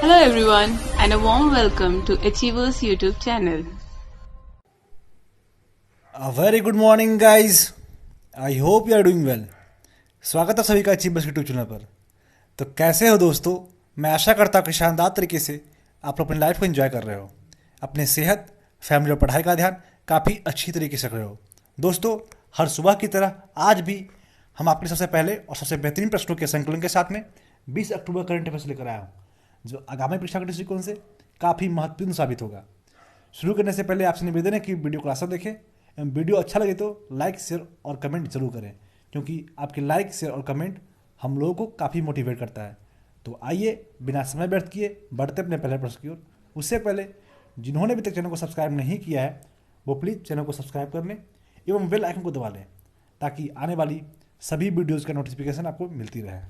Hello everyone and a warm welcome to Achievers YouTube channel. A very good morning guys. I hope you are doing well. स्वागत है सभी का achievers YouTube channel पर। तो कैसे हो दोस्तों? मैं आशा करता हूँ कि शानदार तरीके से आप लोग अपनी लाइफ को एंजॉय कर रहे हो, अपने सेहत, फैमिली और पढ़ाई का ध्यान काफ़ी अच्छी तरीके से कर रहे हो। दोस्तों, हर सुबह की तरह आज भी हम आपके सबसे पहले और सबसे बेहतरीन प्रश्नों के संकलन के साथ में 20 अक्टूबर करंट अफेयर्स लेकर आया हूँ, जो आगामी परीक्षा के दृष्टिकोण से काफ़ी महत्वपूर्ण साबित होगा। शुरू करने से पहले आपसे निवेदन है कि वीडियो को आसान देखें एवं वीडियो अच्छा लगे तो लाइक, शेयर और कमेंट जरूर करें, क्योंकि आपके लाइक, शेयर और कमेंट हम लोगों को काफ़ी मोटिवेट करता है। तो आइए बिना समय व्यर्थ किए बढ़ते अपने पहले प्रश्न की ओर। उससे पहले जिन्होंने अभी तक चैनल को सब्सक्राइब नहीं किया है वो प्लीज़ चैनल को सब्सक्राइब कर लें एवं बेल आइकन को दबा लें, ताकि आने वाली सभी वीडियोज़ का नोटिफिकेशन आपको मिलती रहे।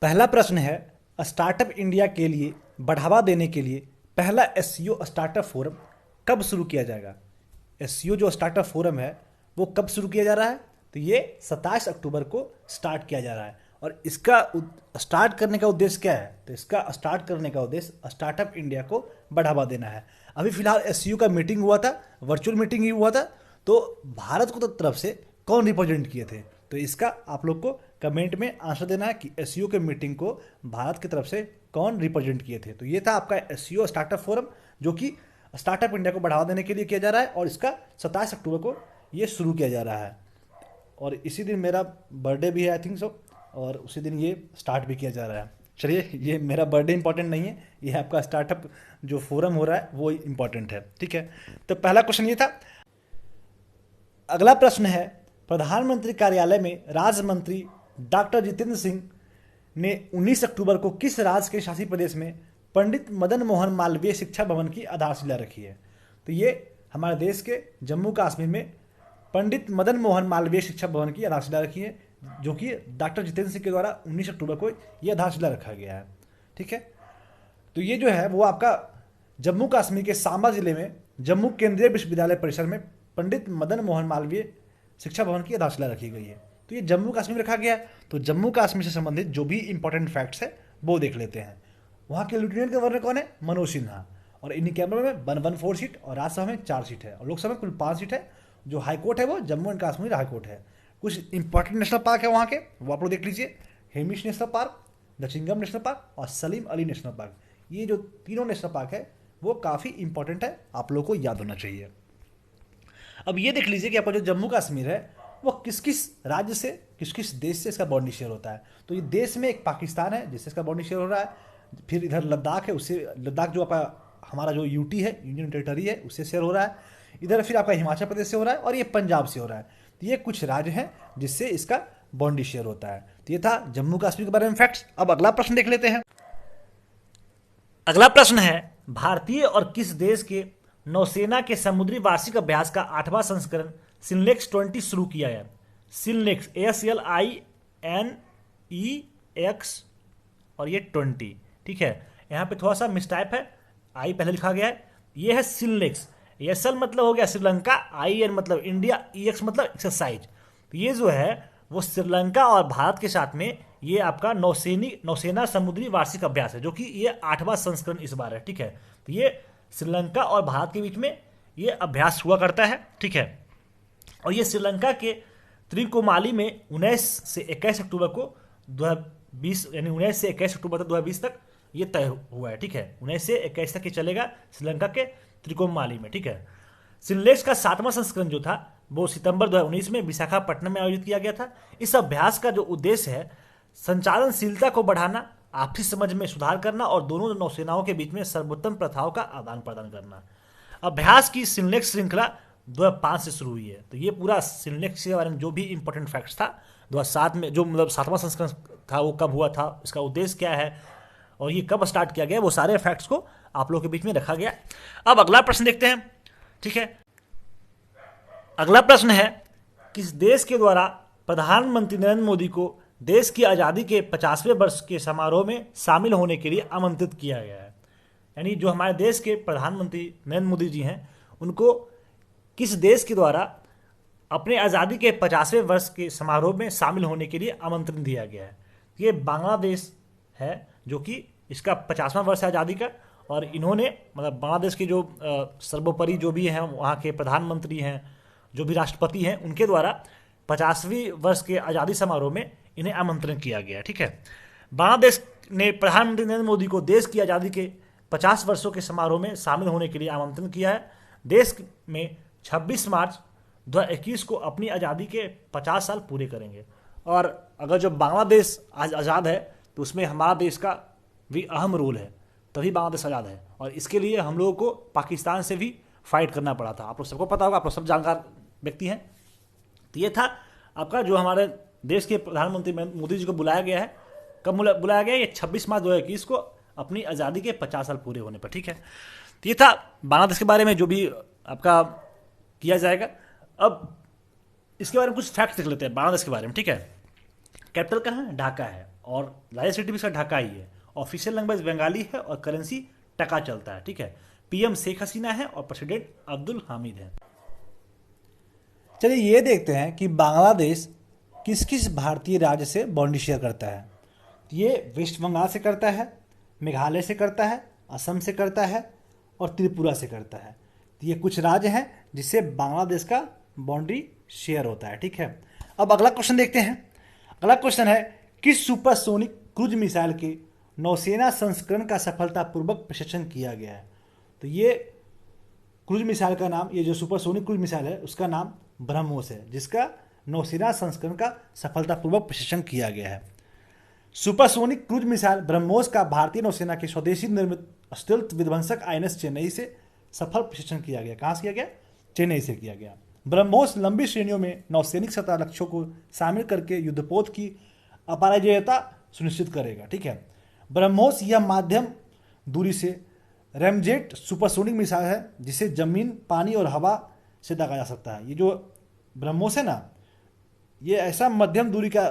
पहला प्रश्न है, स्टार्टअप इंडिया के लिए बढ़ावा देने के लिए पहला एसईओ स्टार्टअप फोरम कब शुरू किया जाएगा? एसईओ जो स्टार्टअप फोरम है वो कब शुरू किया जा रहा है? तो ये 27 अक्टूबर को स्टार्ट किया जा रहा है। और इसका स्टार्ट करने का उद्देश्य क्या है? तो इसका स्टार्ट करने का उद्देश्य स्टार्टअप इंडिया को बढ़ावा देना है। अभी फिलहाल एसईओ का मीटिंग हुआ था, वर्चुअल मीटिंग ही हुआ था। तो भारत को तरफ से कौन रिप्रेजेंट किए थे? तो इसका आप लोग को कमेंट में आंसर देना है कि एसईओ के मीटिंग को भारत की तरफ से कौन रिप्रेजेंट किए थे। तो ये था आपका एसईओ स्टार्टअप फोरम, जो कि स्टार्टअप इंडिया को बढ़ावा देने के लिए किया जा रहा है और इसका 27 अक्टूबर को ये शुरू किया जा रहा है। और इसी दिन मेरा बर्थडे भी है, आई थिंक सो, और उसी दिन ये स्टार्ट भी किया जा रहा है। चलिए, ये मेरा बर्थडे इंपॉर्टेंट नहीं है, ये आपका स्टार्टअप जो फोरम हो रहा है वो इंपॉर्टेंट है। ठीक है, तो पहला क्वेश्चन ये था। अगला प्रश्न है, प्रधानमंत्री कार्यालय में राज्य मंत्री डॉक्टर जितेंद्र सिंह ने 19 अक्टूबर को किस राज्य के शासी प्रदेश में पंडित मदन मोहन मालवीय शिक्षा भवन की आधारशिला रखी है? तो ये हमारे देश के जम्मू कश्मीर में पंडित मदन मोहन मालवीय शिक्षा भवन की आधारशिला रखी है, जो कि डॉक्टर जितेंद्र सिंह के द्वारा 19 अक्टूबर को ये आधारशिला रखा गया है। ठीक है, तो ये जो है वो आपका जम्मू कश्मीर के सांबा जिले में जम्मू केंद्रीय विश्वविद्यालय परिसर में पंडित मदन मोहन मालवीय शिक्षा भवन की आधारशिला रखी गई है। तो ये जम्मू कश्मीर में रखा गया है। तो जम्मू कश्मीर से संबंधित जो भी इंपॉर्टेंट फैक्ट्स है वो देख लेते हैं। वहाँ के लेफ्टिनेंट गवर्नर कौन है? मनोज सिन्हा। और इंडियन कैबिनेट में 114 सीट और राज्यसभा में 4 सीट है और लोकसभा में कुल 5 सीट है। जो हाईकोर्ट है वो जम्मू एंड कश्मीर हाईकोर्ट है। कुछ इंपॉर्टेंट नेशनल पार्क है वहाँ के, वो आप लोग देख लीजिए। Hemis national park, Dachigam national park और सलीम अली नेशनल पार्क। ये जो तीनों नेशनल पार्क है वो काफ़ी इंपॉर्टेंट है, आप लोगों को याद होना चाहिए। अब ये देख लीजिए कि आपका जो जम्मू कश्मीर है वो किस किस राज्य से, किस किस देश से इसका बॉर्डर शेयर होता है। तो ये देश में एक पाकिस्तान है जिससे इसका बॉर्डर शेयर हो रहा है। फिर इधर लद्दाख है, उससे लद्दाख जो आपका हमारा जो यूटी है, यूनियन टेरिटरी है, उससे शेयर हो रहा है। इधर फिर आपका हिमाचल प्रदेश से हो रहा है और ये पंजाब से हो रहा है। तो ये कुछ राज्य हैं जिससे इसका बॉन्डी शेयर होता है। तो ये था जम्मू कश्मीर के बारे में फैक्ट्स। अब अगला प्रश्न देख लेते हैं। अगला प्रश्न है, भारतीय और किस देश के नौसेना के समुद्री वार्षिक अभ्यास का 8वां संस्करण सिनलेक्स 20 शुरू किया है? सिनलेक्स SLINEX और ये 20। ठीक है, यहाँ पे थोड़ा सा मिसटाइप है, आई पहले लिखा गया है। ये है सिनलेक्स। एसएल मतलब हो गया श्रीलंका, IN मतलब इंडिया, EX मतलब एक्सरसाइज। तो ये जो है वो श्रीलंका और भारत के साथ में ये आपका नौसेना समुद्री वार्षिक अभ्यास है, जो कि ये 8वां संस्करण इस बार है। ठीक है, तो ये श्रीलंका और भारत के बीच में ये अभ्यास हुआ करता है। ठीक है, और ये श्रीलंका के त्रिकोमाली में 19 से 21 अक्टूबर को 2020, यानी 19 से 21 अक्टूबर 2020 तक ये तय हुआ है। ठीक है, 19 से 21 तक ये चलेगा श्रीलंका के त्रिकोमाली में। ठीक है, सिनलेक्स का 7वां संस्करण जो था वो सितंबर 2019 में विशाखापट्टनम में आयोजित किया गया था। इस अभ्यास का जो उद्देश्य है संचालनशीलता को बढ़ाना, आपसी समझ में सुधार करना और दोनों नौसेनाओं के बीच में सर्वोत्तम प्रथाओं का आदान प्रदान करना। अभ्यास की सिनलेक्स श्रृंखला 2005 से शुरू हुई है। तो ये पूरा सिनलेक्स के बारे में जो भी इंपॉर्टेंट फैक्ट्स था 2007 में, जो मतलब 7वां संस्करण था वो कब हुआ था, इसका उद्देश्य क्या है और ये कब स्टार्ट किया गया, वो सारे फैक्ट्स को आप लोगों के बीच में रखा गया। अब अगला प्रश्न देखते हैं। ठीक है, अगला प्रश्न है, किस देश के द्वारा प्रधानमंत्री नरेंद्र मोदी को देश की आज़ादी के 50वें वर्ष के समारोह में शामिल होने के लिए आमंत्रित किया गया है? यानी जो हमारे देश के प्रधानमंत्री नरेंद्र मोदी जी हैं उनको किस देश के द्वारा अपने आज़ादी के 50वें वर्ष के समारोह में शामिल होने के लिए आमंत्रण दिया गया है? ये बांग्लादेश है जो कि इसका 50वां वर्ष है आज़ादी का, और इन्होंने मतलब बांग्लादेश के जो सर्वोपरि जो भी हैं वहाँ के प्रधानमंत्री हैं, जो भी राष्ट्रपति हैं, उनके द्वारा 50वीं वर्ष के आज़ादी समारोह में इन्हें आमंत्रण किया गया। ठीक है, बांग्लादेश ने प्रधानमंत्री नरेंद्र मोदी को देश की आज़ादी के 50 वर्षों के समारोह में शामिल होने के लिए आमंत्रण किया है। देश में 26 मार्च 2021 को अपनी आज़ादी के 50 साल पूरे करेंगे। और अगर जो बांग्लादेश आज आज़ाद है तो उसमें हमारा देश का भी अहम रोल है, तभी बांग्लादेश आज़ाद है। और इसके लिए हम लोगों को पाकिस्तान से भी फाइट करना पड़ा था। आप लोग सबको पता होगा, आप लोग सब जानकार व्यक्ति हैं। तो ये था आपका जो हमारे देश के प्रधानमंत्री मोदी जी को बुलाया गया है। कब बुलाया गया? ये 26 मार्च 2021 को अपनी आज़ादी के 50 साल पूरे होने पर। ठीक है, तो ये था बांग्लादेश के बारे में जो भी आपका किया जाएगा। अब इसके बारे में कुछ फैक्ट्स देख लेते हैं बांग्लादेश के बारे में। ठीक है, कैपिटल कहाँ है? ढाका है, और लार्जेस्ट सिटी भी इसका ढाका ही है। ऑफिशियल लैंग्वेज बंगाली है और करेंसी टका चलता है। ठीक है, पीएम शेख हसीना है और प्रेसिडेंट अब्दुल हामिद है। चलिए ये देखते हैं कि बांग्लादेश किस किस भारतीय राज्य से बाउंड्री शेयर करता है। ये वेस्ट बंगाल से करता है, मेघालय से करता है, असम से करता है और त्रिपुरा से करता है। तो ये कुछ राज्य हैं जिससे बांग्लादेश का बाउंड्री शेयर होता है। ठीक है, अब अगला क्वेश्चन देखते हैं। अगला क्वेश्चन है, किस सुपरसोनिक क्रूज मिसाइल के नौसेना संस्करण का सफलतापूर्वक प्रशिक्षण किया गया है? तो ये क्रूज मिसाइल का नाम, ये जो सुपरसोनिक क्रूज मिसाइल है उसका नाम ब्रह्मोस है, जिसका नौसेना संस्करण का सफलतापूर्वक प्रशिक्षण किया गया है। सुपरसोनिक क्रूज मिसाइल ब्रह्मोस का भारतीय नौसेना के स्वदेशी निर्मित स्टेल्थ विध्वंसक आईएनएस चेन्नई से सफल प्रशिक्षण किया गया। कहाँ से किया गया? चेन्नई से किया गया। ब्रह्मोस लंबी श्रेणियों में नौसैनिक सतह लक्ष्यों को शामिल करके युद्धपोत की अपराजयता सुनिश्चित करेगा। ठीक है, ब्रह्मोस यह मध्यम दूरी से रैमजेट सुपरसोनिक मिसाइल है जिसे जमीन, पानी और हवा से दागा जा सकता है। ये जो ब्रह्मोस है ना, ये ऐसा मध्यम दूरी का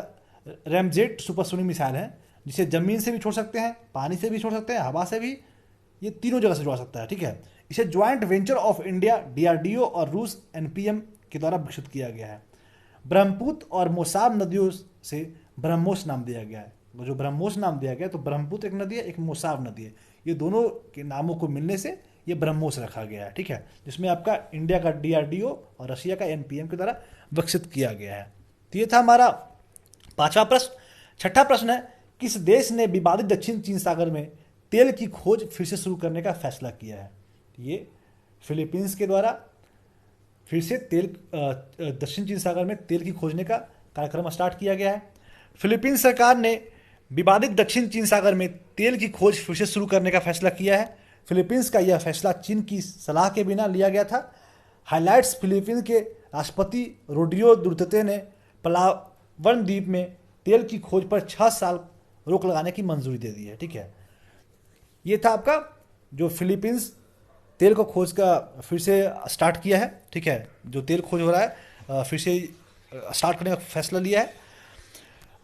रैमजेट सुपरसोनिक मिसाइल है जिसे जमीन से भी छोड़ सकते हैं, पानी से भी छोड़ सकते हैं, हवा से भी, ये तीनों जगह से छोड़ सकता है। ठीक है, इसे joint venture of India, DRDO और रूस एनपीएम के द्वारा विकसित किया गया है। ब्रह्मपुत्र और मोसाब नदियों से ब्रह्मोस नाम दिया गया है। जो ब्रह्मोस नाम दिया गया, तो ब्रह्मपुत्र एक नदी है, एक मोसाब नदी है, ये दोनों के नामों को मिलने से ये ब्रह्मोस रखा गया है। ठीक है, जिसमें आपका इंडिया का डीआरडीओ और रशिया का एनपीएम के द्वारा विकसित किया गया है। तो ये था हमारा 5वां प्रश्न। 6ठा प्रश्न है, किस देश ने विवादित दक्षिण चीन सागर में तेल की खोज फिर से शुरू करने का फैसला किया है? ये फिलीपींस के द्वारा फिर से दक्षिण चीन सागर में तेल की खोजने का कार्यक्रम स्टार्ट किया गया है। फिलीपींस सरकार ने विवादित दक्षिण चीन सागर में तेल की खोज फिर से शुरू करने का फैसला किया है। फिलीपींस का यह फैसला चीन की सलाह के बिना लिया गया था। हाइलाइट्स, फिलीपींस के राष्ट्रपति रोड्रिगो दुर्तेते ने पलावन द्वीप में तेल की खोज पर 6 साल रोक लगाने की मंजूरी दे दी है। ठीक है, ये था आपका जो फिलीपींस तेल को खोज का फिर से स्टार्ट किया है। ठीक है, जो तेल खोज हो रहा है फिर से स्टार्ट करने का फैसला लिया है।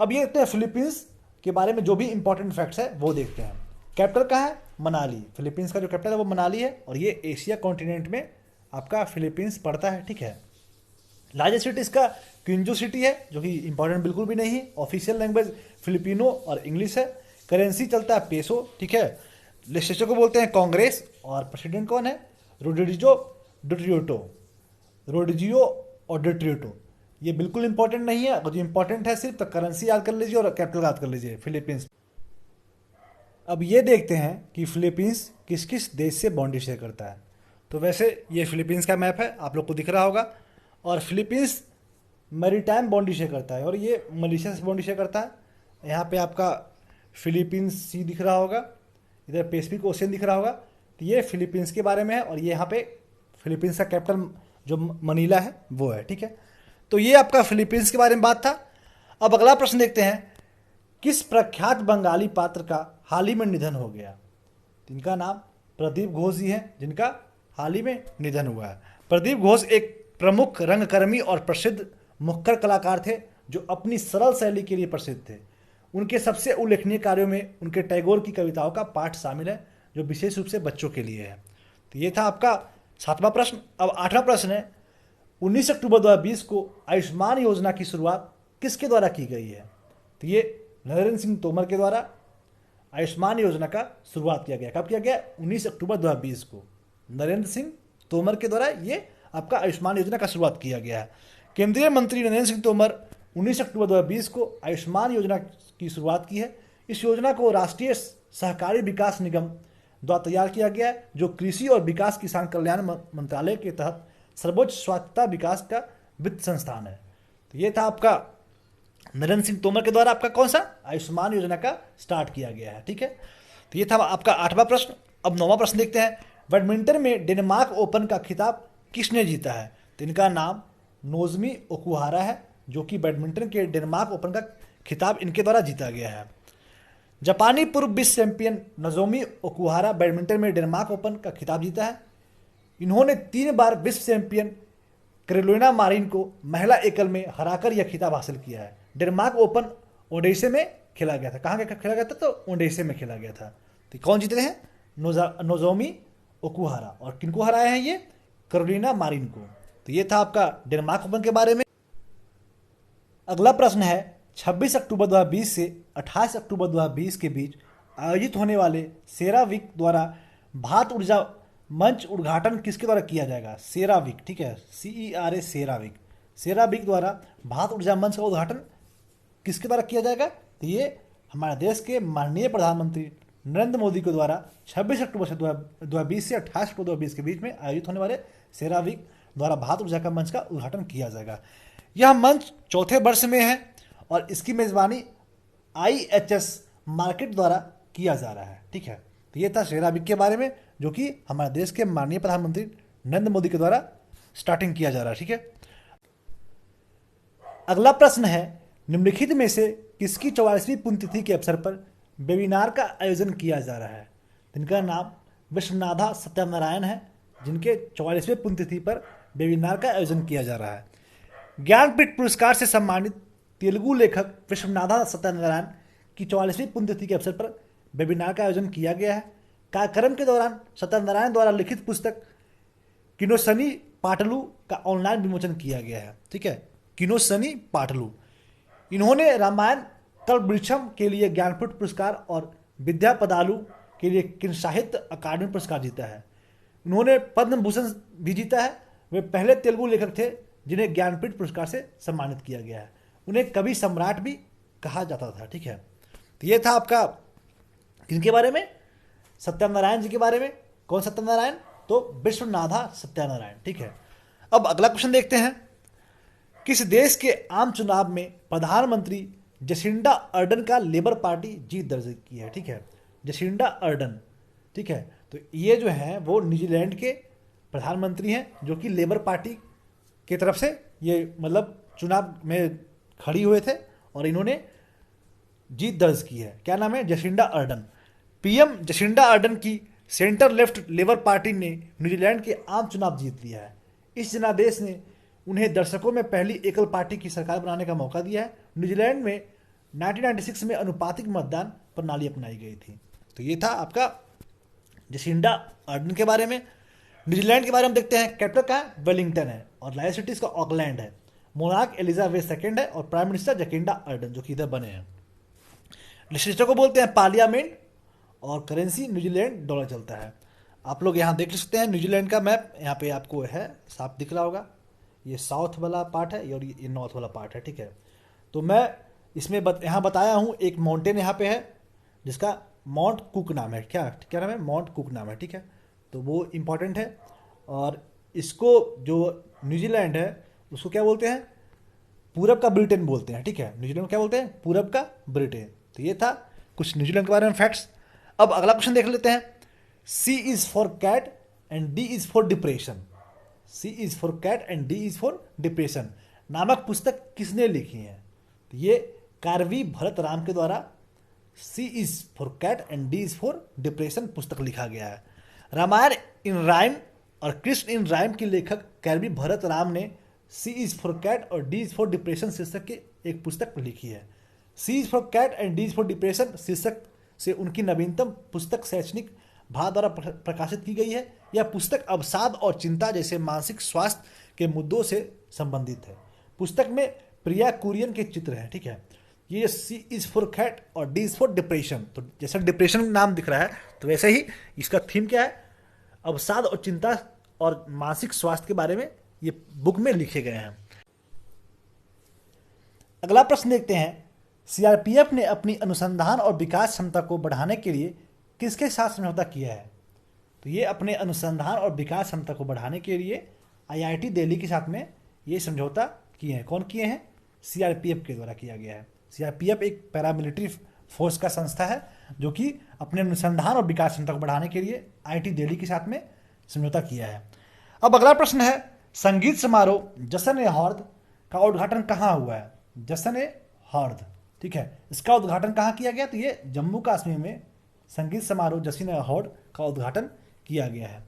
अब ये देखते हैं फिलीपींस के बारे में जो भी इंपॉर्टेंट फैक्ट्स है वो देखते हैं। कैपिटल कहाँ है? मनाली। फिलीपींस का जो कैपिटल है वो मनाली है, और ये एशिया कॉन्टिनेंट में आपका फिलीपींस पड़ता है। ठीक है, लार्जेस्ट सिटी इसका क्विंजो सिटी है, जो कि इंपॉर्टेंट बिल्कुल भी नहीं है। ऑफिशियल लैंग्वेज फिलिपिनो और इंग्लिश है। करेंसी चलता है पेसो। ठीक है, लेजिस्लेचर को बोलते हैं कांग्रेस, और प्रेसिडेंट कौन है? रोड्रिगो डुटेर्टे। ये बिल्कुल इंपॉर्टेंट नहीं है। अगर जो इंपॉर्टेंट है सिर्फ तो करेंसी याद कर लीजिए और कैपिटल याद कर लीजिए, फिलीपींस। अब ये देखते हैं कि फिलीपींस किस किस देश से बाउंड्री शेयर करता है। तो वैसे ये फिलीपींस का मैप है, आप लोग को दिख रहा होगा, और फिलीपींस मैरीटाइम बाउंड्री शेयर करता है और ये मलेशिया से बाउंड्री शेयर करता है। यहाँ पे आपका फिलीपींस सी दिख रहा होगा, इधर पैसिफिक ओशियन दिख रहा होगा। तो ये फिलीपींस के बारे में है, और ये यहाँ पे फिलीपींस का कैपिटल जो मनीला है वो है। ठीक है, तो ये आपका फिलीपींस के बारे में बात था। अब अगला प्रश्न देखते हैं, किस प्रख्यात बंगाली पात्र का हाल ही में निधन हो गया? इनका नाम प्रदीप घोष जी हैं, जिनका हाल ही में निधन हुआ है। प्रदीप घोष एक प्रमुख रंगकर्मी और प्रसिद्ध मुखर कलाकार थे, जो अपनी सरल शैली के लिए प्रसिद्ध थे। उनके सबसे उल्लेखनीय कार्यों में उनके टैगोर की कविताओं का पाठ शामिल है, जो विशेष रूप से बच्चों के लिए है। तो ये था आपका 7वां प्रश्न। अब 8वां प्रश्न है, 19 अक्टूबर 2020 को आयुष्मान योजना की शुरुआत किसके द्वारा की गई है? तो ये नरेंद्र सिंह तोमर के द्वारा आयुष्मान योजना का शुरुआत किया गया। कब किया गया? 19 अक्टूबर 2020 को नरेंद्र सिंह तोमर के द्वारा ये आपका आयुष्मान योजना का शुरुआत किया गया है। केंद्रीय मंत्री नरेंद्र सिंह तोमर 19 अक्टूबर 2020 को आयुष्मान योजना की शुरुआत की है। इस योजना को राष्ट्रीय सहकारी विकास निगम द्वारा तैयार किया गया है, जो कृषि और विकास किसान कल्याण मंत्रालय के तहत सर्वोच्च स्वायत्तता विकास का वित्त संस्थान है। तो ये था आपका नरेंद्र सिंह तोमर के द्वारा आपका कौन सा आयुष्मान योजना का स्टार्ट किया गया है। ठीक है, तो ये था आपका 8वां प्रश्न। अब 9वां प्रश्न देखते हैं। बैडमिंटन में डेनमार्क ओपन का खिताब किसने जीता है? तो इनका नाम नोजमी ओकुहारा है, जो कि बैडमिंटन के डेनमार्क ओपन का खिताब इनके द्वारा जीता गया है। जापानी पूर्व विश्व चैंपियन नोजोमी ओकुहारा बैडमिंटन में डेनमार्क ओपन का खिताब जीता है। इन्होंने 3 बार विश्व चैंपियन कैरोलिना मारिन को महिला एकल में हराकर यह खिताब हासिल किया है। डेनमार्क ओपन ओडेसे में खेला गया था। कहाँ खेला गया था? तो ओडेसे में खेला गया था। तो कौन जीते हैं? Nozomi Okuhara. और किनको हराया है ये? कैरोलिना मारिन को। तो ये था आपका डेनमार्क ओपन के बारे में। अगला प्रश्न है 26 अक्टूबर 2020 से 28 अक्टूबर 2020 के बीच आयोजित होने वाले सेरावीक द्वारा भारत ऊर्जा मंच उद्घाटन किसके द्वारा किया जाएगा? सेरावीक, ठीक है, CERA सेरावीक। सेरावीक द्वारा भारत ऊर्जा मंच का उद्घाटन किसके द्वारा किया जाएगा? तो ये हमारे देश के माननीय प्रधानमंत्री नरेंद्र मोदी के द्वारा 26 अक्टूबर से 2020 से 28 अक्टूबर 2020 के बीच में आयोजित होने वाले सेरावीक द्वारा भारत ऊर्जा का मंच का उद्घाटन किया जाएगा। यह मंच 4थे वर्ष में है और इसकी मेजबानी IHS मार्केट द्वारा किया जा रहा है। ठीक है, तो ये था सेरावीक के बारे में, जो कि हमारे देश के माननीय प्रधानमंत्री नरेंद्र मोदी के द्वारा स्टार्टिंग किया जा रहा है। ठीक है, अगला प्रश्न है निम्नलिखित में से किसकी 44वीं पुण्यतिथि के अवसर पर वेबिनार का आयोजन किया जा रहा है? जिनका नाम विश्वनाथा सत्यनारायण है, जिनके 44वें पुण्यतिथि पर वेबिनार का आयोजन किया जा रहा है। ज्ञानपीठ पुरस्कार से सम्मानित तेलुगु लेखक विश्वनाथा सत्यनारायण की 44वीं पुण्यतिथि के अवसर पर वेबिनार का आयोजन किया गया है। कार्यक्रम के दौरान सत्यनारायण द्वारा लिखित पुस्तक किनोसनी पाटलू का ऑनलाइन विमोचन किया गया है। ठीक है, किनोसनी पाटलू। इन्होंने रामायण कल्पवृक्षम के लिए ज्ञानपीठ पुरस्कार और विद्या पदालू के लिए केंद्रीय साहित्य अकादमी पुरस्कार जीता है। उन्होंने पद्म भूषण भी जीता है। वे पहले तेलुगु लेखक थे जिन्हें ज्ञानपीठ पुरस्कार से सम्मानित किया गया है। उन्हें कवि सम्राट भी कहा जाता था। ठीक है, तो ये था आपका किनके बारे में? सत्यनारायण जी के बारे में। कौन सत्यनारायण? तो विश्वनाथा सत्यनारायण। ठीक है, अब अगला क्वेश्चन देखते हैं। किस देश के आम चुनाव में प्रधानमंत्री जसिंडा अर्डन का लेबर पार्टी जीत दर्ज की है? ठीक है, जसिंडा अर्डन। ठीक है, तो ये जो है वो न्यूजीलैंड के प्रधानमंत्री हैं, जो कि लेबर पार्टी की तरफ से ये मतलब चुनाव में खड़ी हुए थे और इन्होंने जीत दर्ज की है। क्या नाम है? Jacinda Ardern. PM Jacinda Ardern की सेंटर लेफ्ट लेबर पार्टी ने न्यूजीलैंड के आम चुनाव जीत लिया है। इस जनादेश ने उन्हें दर्शकों में पहली एकल पार्टी की सरकार बनाने का मौका दिया है। न्यूजीलैंड में 1996 में अनुपातिक मतदान प्रणाली अपनाई गई थी। तो ये था आपका जसिंडा अर्डन के बारे में। न्यूजीलैंड के बारे में देखते हैं। कैपिटल का वेलिंगटन है और लाइव सिटी इसका ऑकलैंड है। मोनार्क एलिजाबेथ सेकंड है और प्राइम मिनिस्टर जसिंडा अर्डन, जो कि इधर बने हैं। लेजिस्लेचर को बोलते हैं पार्लियामेंट और करेंसी न्यूजीलैंड डॉलर चलता है। आप लोग यहाँ देख सकते हैं न्यूजीलैंड का मैप, यहाँ पे आपको है साफ दिख रहा होगा। ये साउथ वाला पार्ट है और ये नॉर्थ वाला पार्ट है। ठीक है, तो मैं इसमें यहाँ बताया हूँ एक माउंटेन यहाँ पे है जिसका माउंट कुक नाम है। क्या नाम है? माउंट कुक नाम है। ठीक है, तो वो इम्पॉर्टेंट है। और इसको जो न्यूजीलैंड है उसको क्या बोलते हैं? पूरब का ब्रिटेन बोलते हैं। ठीक है, न्यूजीलैंड को क्या बोलते हैं? पूरब का ब्रिटेन। तो ये था कुछ न्यूजीलैंड के बारे में फैक्ट्स। अब अगला क्वेश्चन देख लेते हैं। C is for cat and D is for depression. C is for cat and D is for depression नामक पुस्तक किसने लिखी है? तो ये कारवी भरत राम के द्वारा C is for cat and D is for depression पुस्तक लिखा गया है। रामायण इन राइम और कृष्ण इन राइम के लेखक कारवी भरत राम ने C इज फॉर कैट और D इज फॉर डिप्रेशन शीर्षक की एक पुस्तक लिखी है। C is for cat and D is for depression शीर्षक से उनकी नवीनतम पुस्तक शैक्षणिक भारत द्वारा प्रकाशित की गई है। यह पुस्तक अवसाद और चिंता जैसे मानसिक स्वास्थ्य के मुद्दों से संबंधित है। पुस्तक में प्रिया कुरियन के चित्र हैं। ठीक है, ये C इज फॉर कैट और D इज फॉर डिप्रेशन। तो जैसा डिप्रेशन नाम दिख रहा है तो वैसे ही इसका थीम क्या है, अवसाद और चिंता और मानसिक स्वास्थ्य के बारे में ये बुक में लिखे गए हैं। अगला प्रश्न देखते हैं, सीआरपीएफ ने अपनी अनुसंधान और विकास क्षमता को बढ़ाने के लिए किसके साथ समझौता किया है? तो ये अपने अनुसंधान और विकास क्षमता को बढ़ाने के लिए आईआईटी दिल्ली के साथ में ये समझौता किए हैं। कौन किए हैं? सीआरपीएफ के द्वारा किया गया है। सीआरपीएफ एक पैरामिलिट्री फोर्स का संस्था है जो कि अपने अनुसंधान और विकास क्षमता को बढ़ाने के लिए आईआईटी दिल्ली के साथ में समझौता किया है। अब अगला प्रश्न है, संगीत समारोह जश्न-ए-हौर्द का उद्घाटन कहाँ हुआ है? जश्न-ए-हौर्द, ठीक है, इसका उद्घाटन कहाँ किया गया? तो ये जम्मू कश्मीर में संगीत समारोह जश्न-ए-हौर्द का उद्घाटन किया गया है।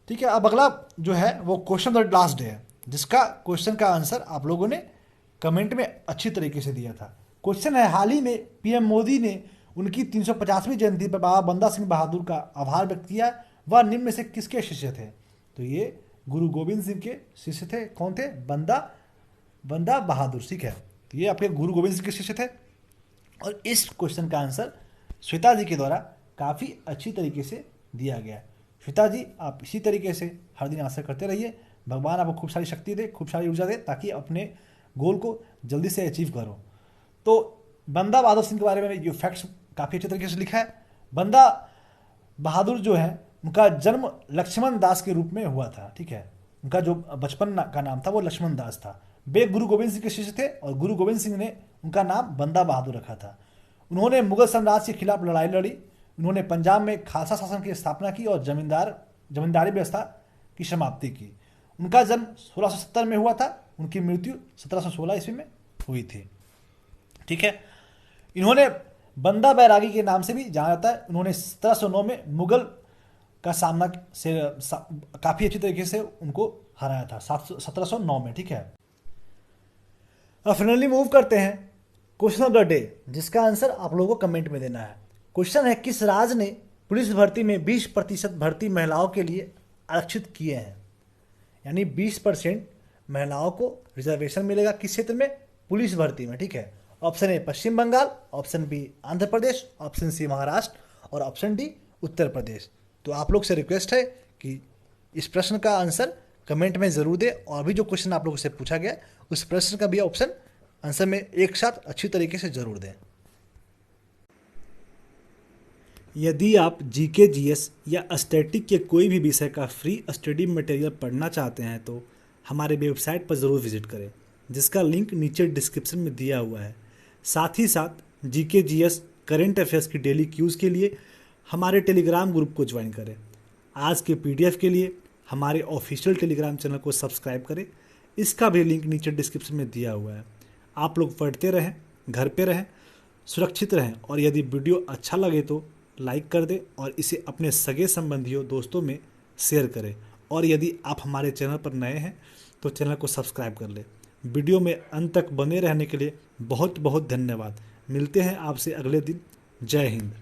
ठीक है, अब अगला जो है वो क्वेश्चन द लास्ट डे है, जिसका क्वेश्चन का आंसर आप लोगों ने कमेंट में अच्छी तरीके से दिया था। क्वेश्चन है, हाल ही में पीएम मोदी ने उनकी 350वीं जयंती पर बाबा बंदा सिंह बहादुर का आभार व्यक्त किया, वह निम्न में से किसके शिष्य थे? तो ये गुरु गोविंद सिंह के शिष्य थे। कौन थे? बंदा बहादुर, ठीक है, तो ये आपके गुरु गोविंद सिंह के शिष्य थे। और इस क्वेश्चन का आंसर श्वेता जी के द्वारा काफ़ी अच्छी तरीके से दिया गया। श्वेता जी, आप इसी तरीके से हर दिन आंसर करते रहिए। भगवान आपको खूब सारी शक्ति दे, खूब सारी ऊर्जा दे, ताकि अपने गोल को जल्दी से अचीव करो। तो बंदा बहादुर सिंह के बारे में ये फैक्ट्स काफ़ी अच्छे तरीके से लिखा है। बंदा बहादुर जो है उनका जन्म लक्ष्मण दास के रूप में हुआ था, ठीक है, उनका जो बचपन का नाम था वो लक्ष्मण दास था। वे गुरु गोविंद सिंह के शिष्य थे और गुरु गोविंद सिंह ने उनका नाम बंदा बहादुर रखा था। उन्होंने मुगल साम्राज्य के खिलाफ लड़ाई लड़ी। उन्होंने पंजाब में खालसा शासन की स्थापना की और जमींदारी व्यवस्था की समाप्ति की। उनका जन्म 1670 में हुआ था, उनकी मृत्यु 1716 ईस्वी में हुई थी, ठीक है। इन्होंने बंदा बैरागी के नाम से भी जाना जाता है। उन्होंने 1709 में मुगल का सामना से काफ़ी अच्छी तरीके से उनको हराया था, 1709 में, ठीक है। अब फाइनली मूव करते हैं क्वेश्चन ऑफ द डे, जिसका आंसर आप लोगों को कमेंट में देना है। क्वेश्चन है, किस राज्य ने पुलिस भर्ती में 20% भर्ती महिलाओं के लिए आरक्षित किए हैं? यानी 20% महिलाओं को रिजर्वेशन मिलेगा किस क्षेत्र में? पुलिस भर्ती में, ठीक है। Option A Paschim Bengal, option B Andhra Pradesh, option C Maharashtra और ऑप्शन डी उत्तर प्रदेश। तो आप लोग से रिक्वेस्ट है कि इस प्रश्न का आंसर कमेंट में ज़रूर दें, और भी जो क्वेश्चन आप लोगों से पूछा गया उस प्रश्न का भी ऑप्शन आंसर में एक साथ अच्छी तरीके से ज़रूर दें। यदि आप जीके, जीएस या स्टैटिक के कोई भी विषय का फ्री स्टडी मटेरियल पढ़ना चाहते हैं तो हमारे वेबसाइट पर ज़रूर विजिट करें, जिसका लिंक नीचे डिस्क्रिप्शन में दिया हुआ है। साथ ही साथ जीके, जीएस, करंट अफेयर्स की डेली क्यूज़ के लिए हमारे टेलीग्राम ग्रुप को ज्वाइन करें। आज के पीडीएफ के लिए हमारे ऑफिशियल टेलीग्राम चैनल को सब्सक्राइब करें, इसका भी लिंक नीचे डिस्क्रिप्शन में दिया हुआ है। आप लोग पढ़ते रहें, घर पे रहें, सुरक्षित रहें, और यदि वीडियो अच्छा लगे तो लाइक कर दें और इसे अपने सगे संबंधियों, दोस्तों में शेयर करें। और यदि आप हमारे चैनल पर नए हैं तो चैनल को सब्सक्राइब कर लें। वीडियो में अंत तक बने रहने के लिए बहुत बहुत धन्यवाद। मिलते हैं आपसे अगले दिन। जय हिंद।